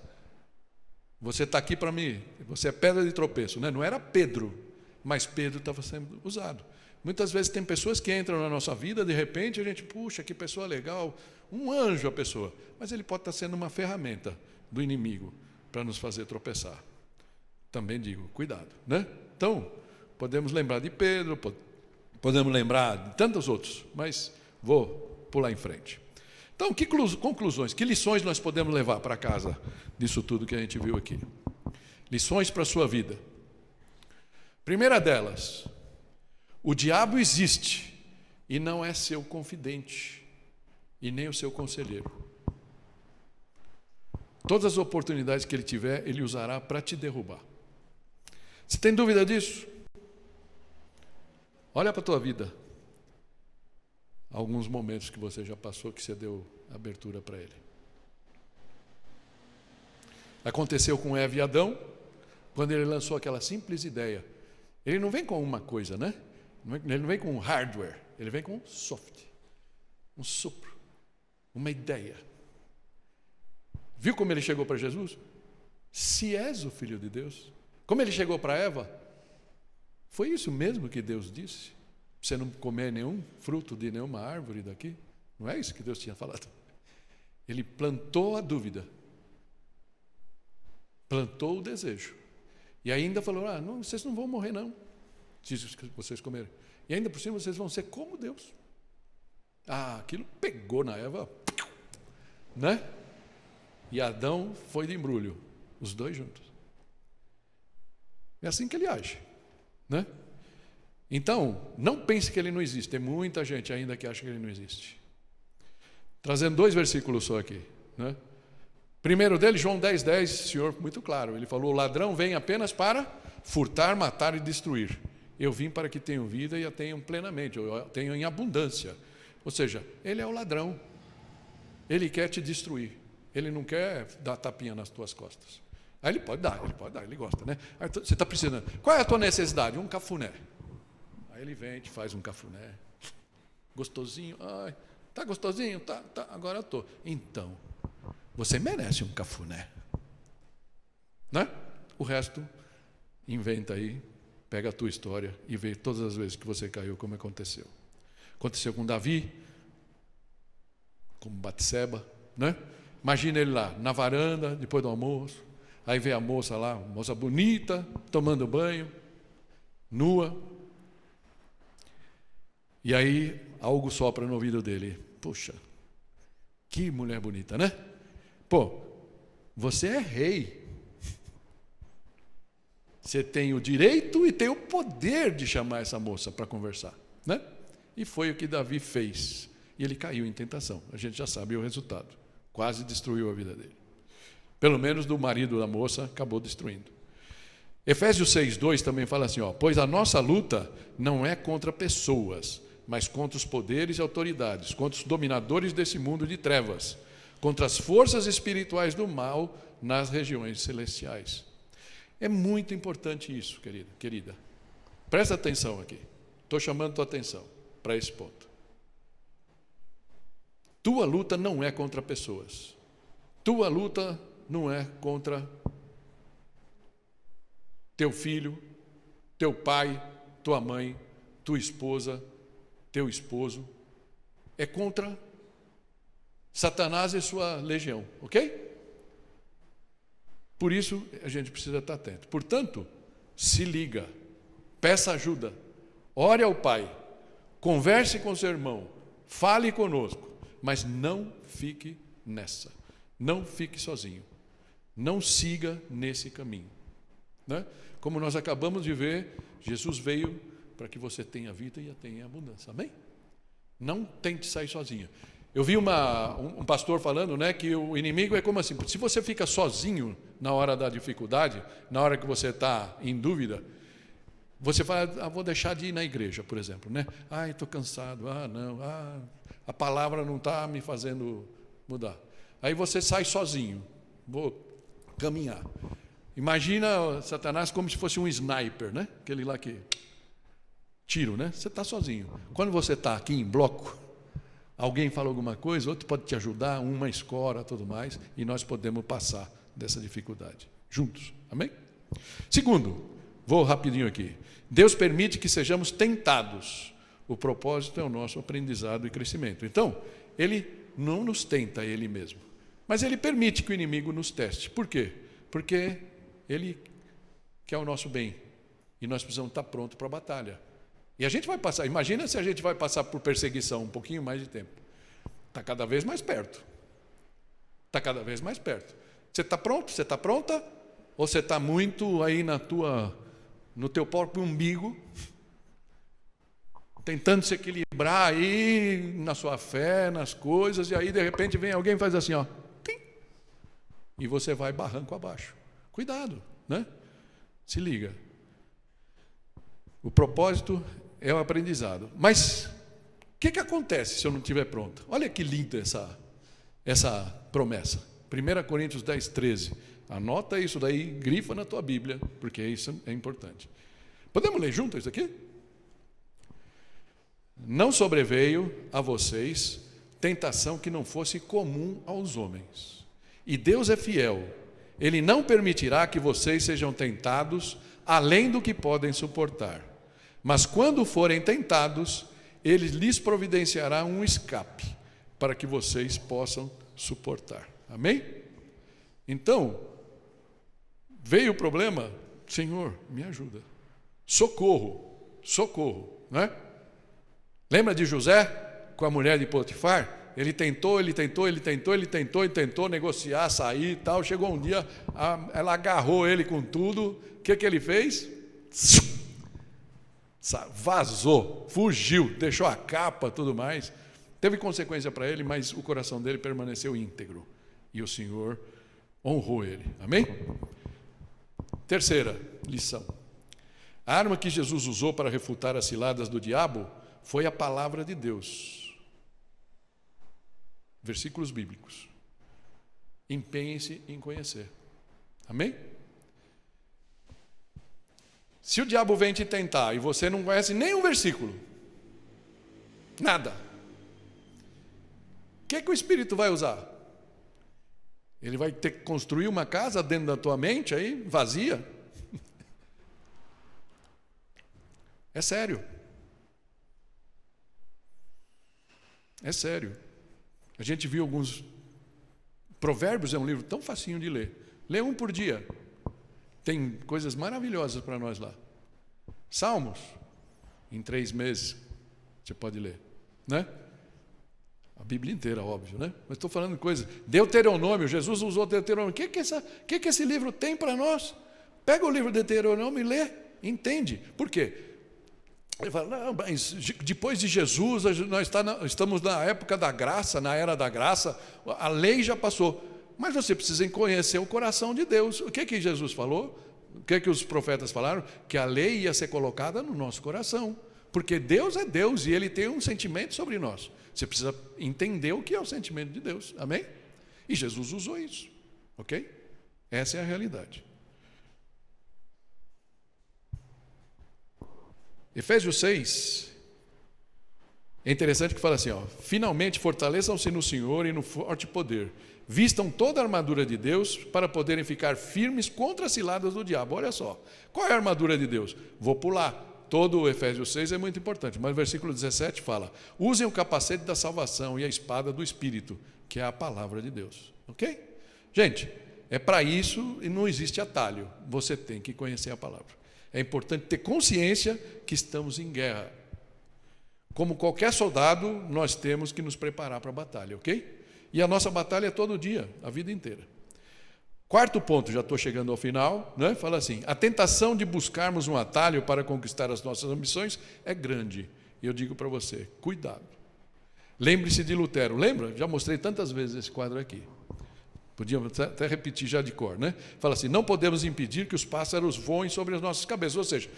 Você está aqui para mim, você é pedra de tropeço. Não era Pedro, mas Pedro estava sendo usado. Muitas vezes tem pessoas que entram na nossa vida, de repente a gente, puxa, que pessoa legal, um anjo a pessoa, mas ele pode estar sendo uma ferramenta do inimigo para nos fazer tropeçar. Também digo, cuidado, Então, podemos lembrar de Pedro, podemos lembrar de tantos outros, mas vou pular em frente. Então, que conclusões, que lições nós podemos levar para casa disso tudo que a gente viu aqui? Lições para a sua vida. Primeira delas, o diabo existe e não é seu confidente e nem o seu conselheiro. Todas as oportunidades que ele tiver, ele usará para te derrubar. Você tem dúvida disso? Olha para a tua vida. Alguns momentos que você já passou que você deu abertura para ele. Aconteceu com Eva e Adão, quando ele lançou aquela simples ideia. Ele não vem com uma coisa, Ele não vem com um hardware, ele vem com um soft, um sopro, uma ideia. Viu como ele chegou para Jesus? Se és o Filho de Deus. Como ele chegou para Eva? Foi isso mesmo que Deus disse? Você não comer nenhum fruto de nenhuma árvore daqui? Não é isso que Deus tinha falado? Ele plantou a dúvida, plantou o desejo, e ainda falou, não, vocês não vão morrer não, se vocês comerem. E ainda por cima vocês vão ser como Deus. Aquilo pegou na Eva, E Adão foi de embrulho, os dois juntos. É assim que ele age, Então, não pense que ele não existe. Tem muita gente ainda que acha que ele não existe. Trazendo 2 versículos só aqui, Primeiro dele, João 10:10, Senhor, muito claro. Ele falou, o ladrão vem apenas para furtar, matar e destruir. Eu vim para que tenham vida e a tenham plenamente, eu tenho em abundância. Ou seja, ele é o ladrão. Ele quer te destruir. Ele não quer dar tapinha nas tuas costas. Aí ele pode dar, ele gosta, Aí você está precisando. Qual é a tua necessidade? Um cafuné. Aí ele vem, te faz um cafuné. Gostosinho. Tá gostosinho? Tá, agora eu estou. Então, você merece um cafuné. O resto, inventa aí. Pega a tua história e vê todas as vezes que você caiu, como aconteceu. Aconteceu com Davi, como Batseba, né? Imagina ele lá, na varanda, depois do almoço, aí vê a moça lá, uma moça bonita, tomando banho, nua, e aí algo sopra no ouvido dele, puxa, que mulher bonita, né? Pô, você é rei, você tem o direito e tem o poder de chamar essa moça para conversar, né? E foi o que Davi fez, e ele caiu em tentação, a gente já sabe o resultado, quase destruiu a vida dele, pelo menos do marido da moça, acabou destruindo. Efésios 6:2 também fala assim, pois a nossa luta não é contra pessoas, mas contra os poderes e autoridades, contra os dominadores desse mundo de trevas, contra as forças espirituais do mal nas regiões celestiais. É muito importante isso, querida. Presta atenção aqui. Estou chamando tua atenção para esse ponto. Tua luta não é contra pessoas. Tua luta não é contra teu filho, teu pai, tua mãe, tua esposa, teu esposo. É contra Satanás e sua legião, ok? Por isso a gente precisa estar atento. Portanto, se liga, peça ajuda, ore ao Pai, converse com seu irmão, fale conosco, mas não fique nessa, não fique sozinho, não siga nesse caminho, né? Como nós acabamos de ver, Jesus veio para que você tenha vida e a tenha em abundância, amém? Não tente sair sozinho. Eu vi um pastor falando, né, que o inimigo é como assim, se você fica sozinho na hora da dificuldade, na hora que você está em dúvida, você fala, vou deixar de ir na igreja, por exemplo, né? Estou cansado, a palavra não está me fazendo mudar. Aí você sai sozinho, vou caminhar. Imagina Satanás como se fosse um sniper, né? Aquele lá que tiro, né? Você está sozinho. Quando você está aqui em bloco, alguém fala alguma coisa, outro pode te ajudar, uma escora, tudo mais, e nós podemos passar dessa dificuldade juntos, amém? Segundo, vou rapidinho aqui. Deus permite que sejamos tentados. O propósito é o nosso aprendizado e crescimento. Então, Ele não nos tenta Ele mesmo, mas Ele permite que o inimigo nos teste. Por quê? Porque Ele quer o nosso bem e nós precisamos estar prontos para a batalha. E a gente vai passar, imagina se a gente vai passar por perseguição um pouquinho mais de tempo. Está cada vez mais perto. Está cada vez mais perto. Você está pronto? Você está pronta? Ou você está muito aí no teu próprio umbigo, tentando se equilibrar aí na sua fé, nas coisas, e aí de repente vem alguém e faz assim, tim, e você vai barranco abaixo. Cuidado, né? Se liga. O propósito é o aprendizado. Mas o que acontece se eu não estiver pronto? Olha que linda essa promessa. 1 Coríntios 10:13. Anota isso daí, grifa na tua Bíblia, porque isso é importante. Podemos ler junto isso aqui? Não sobreveio a vocês tentação que não fosse comum aos homens. E Deus é fiel. Ele não permitirá que vocês sejam tentados além do que podem suportar. Mas quando forem tentados, Ele lhes providenciará um escape para que vocês possam suportar. Amém? Então, veio o problema, Senhor, me ajuda. Socorro, né? Lembra de José com a mulher de Potifar? Ele tentou negociar, sair e tal. Chegou um dia, ela agarrou ele com tudo. O que ele fez? Vazou, fugiu, deixou a capa, tudo mais. Teve consequência para ele, mas o coração dele permaneceu íntegro. E o Senhor honrou ele. Amém? Terceira lição. A arma que Jesus usou para refutar as ciladas do diabo foi a palavra de Deus. Versículos bíblicos. Empenhe-se em conhecer. Amém? Se o diabo vem te tentar e você não conhece nenhum versículo, nada, o que o Espírito vai usar? Ele vai ter que construir uma casa dentro da tua mente aí, vazia? É sério. É sério. A gente viu alguns... Provérbios é um livro tão facinho de ler. Lê um por dia. Tem coisas maravilhosas para nós lá. Salmos, em 3 meses, você pode ler, né? A Bíblia inteira, óbvio, né? Mas estou falando de coisas. Deuteronômio, Jesus usou Deuteronômio. O que esse livro tem para nós? Pega o livro de Deuteronômio e lê, entende. Por quê? Ele fala, não, mas depois de Jesus, nós estamos na época da graça, na era da graça, a lei já passou. Mas você precisa conhecer o coração de Deus. O que Jesus falou? O que os profetas falaram? Que a lei ia ser colocada no nosso coração. Porque Deus é Deus e Ele tem um sentimento sobre nós. Você precisa entender o que é o sentimento de Deus. Amém? E Jesus usou isso. Ok? Essa é a realidade. Efésios 6, é interessante que fala assim, finalmente fortaleçam-se no Senhor e no forte poder, vistam toda a armadura de Deus para poderem ficar firmes contra as ciladas do diabo. Olha só, qual é a armadura de Deus? Vou pular, todo o Efésios 6 é muito importante, mas o versículo 17 fala, usem o capacete da salvação e a espada do Espírito, que é a palavra de Deus. Ok? Gente, é para isso e não existe atalho, você tem que conhecer a palavra. É importante ter consciência que estamos em guerra. Como qualquer soldado, nós temos que nos preparar para a batalha, ok? E a nossa batalha é todo dia, a vida inteira. 4º ponto, já estou chegando ao final, né? Fala assim, a tentação de buscarmos um atalho para conquistar as nossas ambições é grande. E eu digo para você, cuidado. Lembre-se de Lutero, lembra? Já mostrei tantas vezes esse quadro aqui. Podíamos até repetir já de cor, né? Fala assim, não podemos impedir que os pássaros voem sobre as nossas cabeças. Ou seja,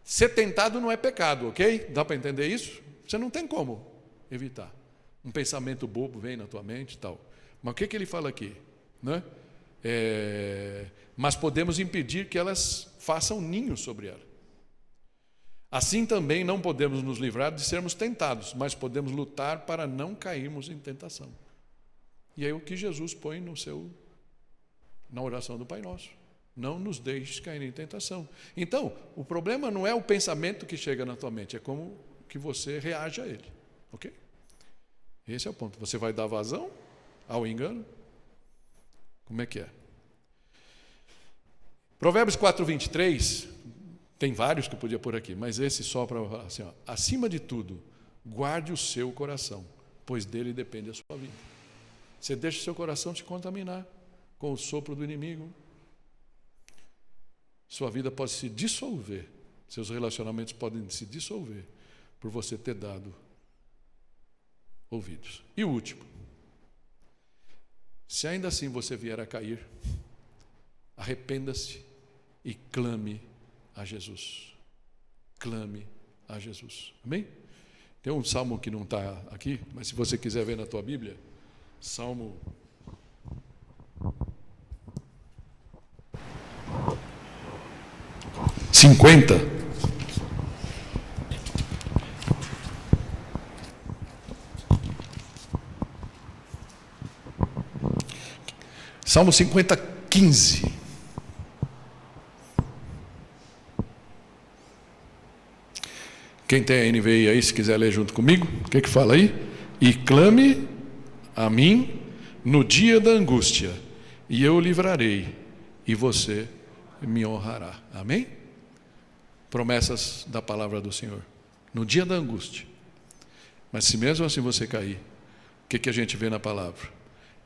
ser tentado não é pecado, ok? Dá para entender isso? Você não tem como evitar. Um pensamento bobo vem na tua mente e tal. Mas o que ele fala aqui? Né? Mas podemos impedir que elas façam ninho sobre ela. Assim também não podemos nos livrar de sermos tentados, mas podemos lutar para não cairmos em tentação. E é o que Jesus põe na oração do Pai Nosso. Não nos deixes cair em tentação. Então, o problema não é o pensamento que chega na tua mente, é como que você reage a ele. Ok? Esse é o ponto. Você vai dar vazão ao engano? Como é que é? Provérbios 4:23, tem vários que eu podia pôr aqui, mas esse só para falar assim, acima de tudo, guarde o seu coração, pois dele depende a sua vida. Você deixa o seu coração te contaminar com o sopro do inimigo. Sua vida pode se dissolver, seus relacionamentos podem se dissolver por você ter dado ouvidos. E o último, se ainda assim você vier a cair, arrependa-se e clame a Jesus. Clame a Jesus. Amém? Tem um salmo que não está aqui, mas se você quiser ver na tua Bíblia, Salmo 50. Salmo 50, 15. Quem tem a NVI aí, se quiser ler junto comigo, o que fala aí? E clame a mim no dia da angústia, e eu o livrarei, e você me honrará. Amém? Promessas da palavra do Senhor. No dia da angústia. Mas se mesmo assim você cair, o que a gente vê na palavra?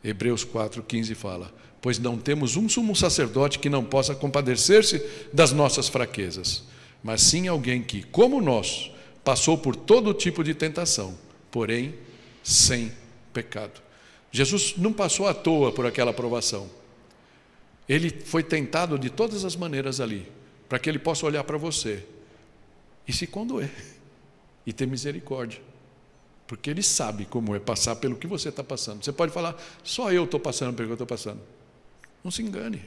Hebreus 4:15 fala, pois não temos um sumo sacerdote que não possa compadecer-se das nossas fraquezas, mas sim alguém que, como nós, passou por todo tipo de tentação, porém sem pecado. Jesus não passou à toa por aquela provação. Ele foi tentado de todas as maneiras ali, para que ele possa olhar para você e se condoer e ter misericórdia, porque ele sabe como é passar pelo que você está passando. Você pode falar, só eu estou passando pelo que eu estou passando. Não se engane,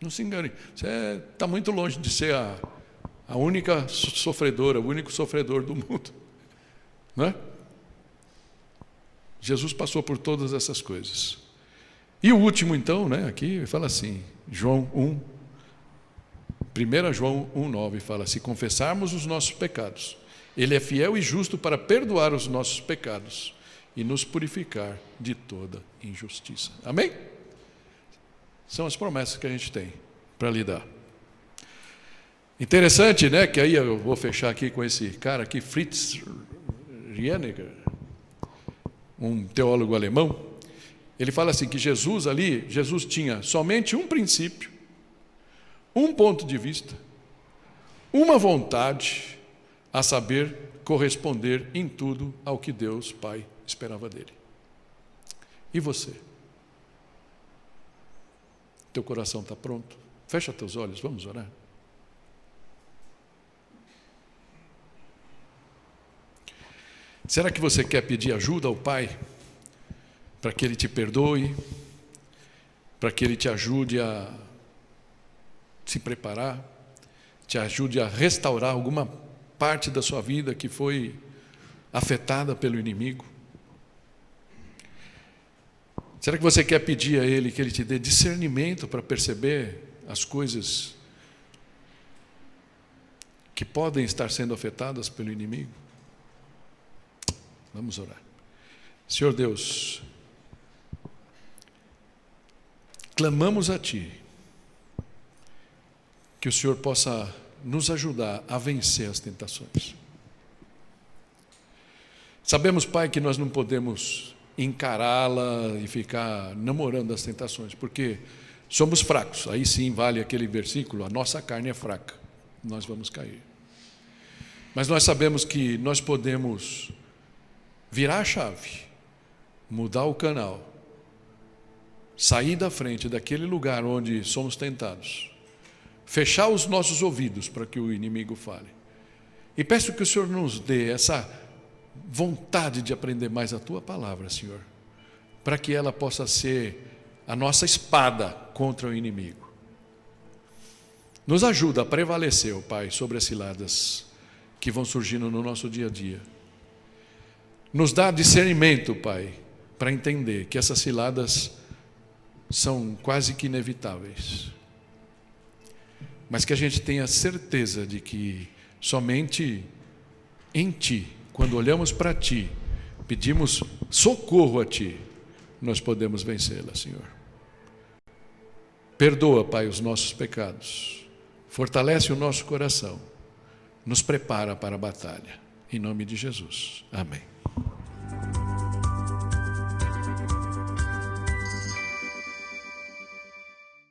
não se engane. Você está muito longe de ser a única sofredora, o único sofredor do mundo, não é? Jesus passou por todas essas coisas. E o último então, né, aqui fala assim, João 1, 1 João 1,9 fala, se confessarmos os nossos pecados, Ele é fiel e justo para perdoar os nossos pecados e nos purificar de toda injustiça. Amém? São as promessas que a gente tem para lidar. Interessante, né? Que aí eu vou fechar aqui com esse cara aqui, Fritz Rienecker, um teólogo alemão. Ele fala assim que Jesus tinha somente um princípio, um ponto de vista, uma vontade, a saber, corresponder em tudo ao que Deus Pai esperava dele. E você? Teu coração está pronto? Fecha teus olhos, vamos orar. Será que você quer pedir ajuda ao Pai para que Ele te perdoe, para que Ele te ajude a se preparar, te ajude a restaurar alguma parte da sua vida que foi afetada pelo inimigo? Será que você quer pedir a Ele que Ele te dê discernimento para perceber as coisas que podem estar sendo afetadas pelo inimigo? Vamos orar. Senhor Deus, clamamos a Ti que o Senhor possa nos ajudar a vencer as tentações. Sabemos, Pai, que nós não podemos encará-la e ficar namorando as tentações, porque somos fracos. Aí sim vale aquele versículo, a nossa carne é fraca, nós vamos cair. Mas nós sabemos que nós podemos virar a chave, mudar o canal, sair da frente daquele lugar onde somos tentados, fechar os nossos ouvidos para que o inimigo fale. E peço que o Senhor nos dê essa vontade de aprender mais a Tua palavra, Senhor, para que ela possa ser a nossa espada contra o inimigo. Nos ajuda a prevalecer, ó Pai, sobre as ciladas que vão surgindo no nosso dia a dia. Nos dá discernimento, Pai, para entender que essas ciladas são quase que inevitáveis. Mas que a gente tenha certeza de que somente em Ti, quando olhamos para Ti, pedimos socorro a Ti, nós podemos vencê-la, Senhor. Perdoa, Pai, os nossos pecados. Fortalece o nosso coração. Nos prepara para a batalha. Em nome de Jesus. Amém.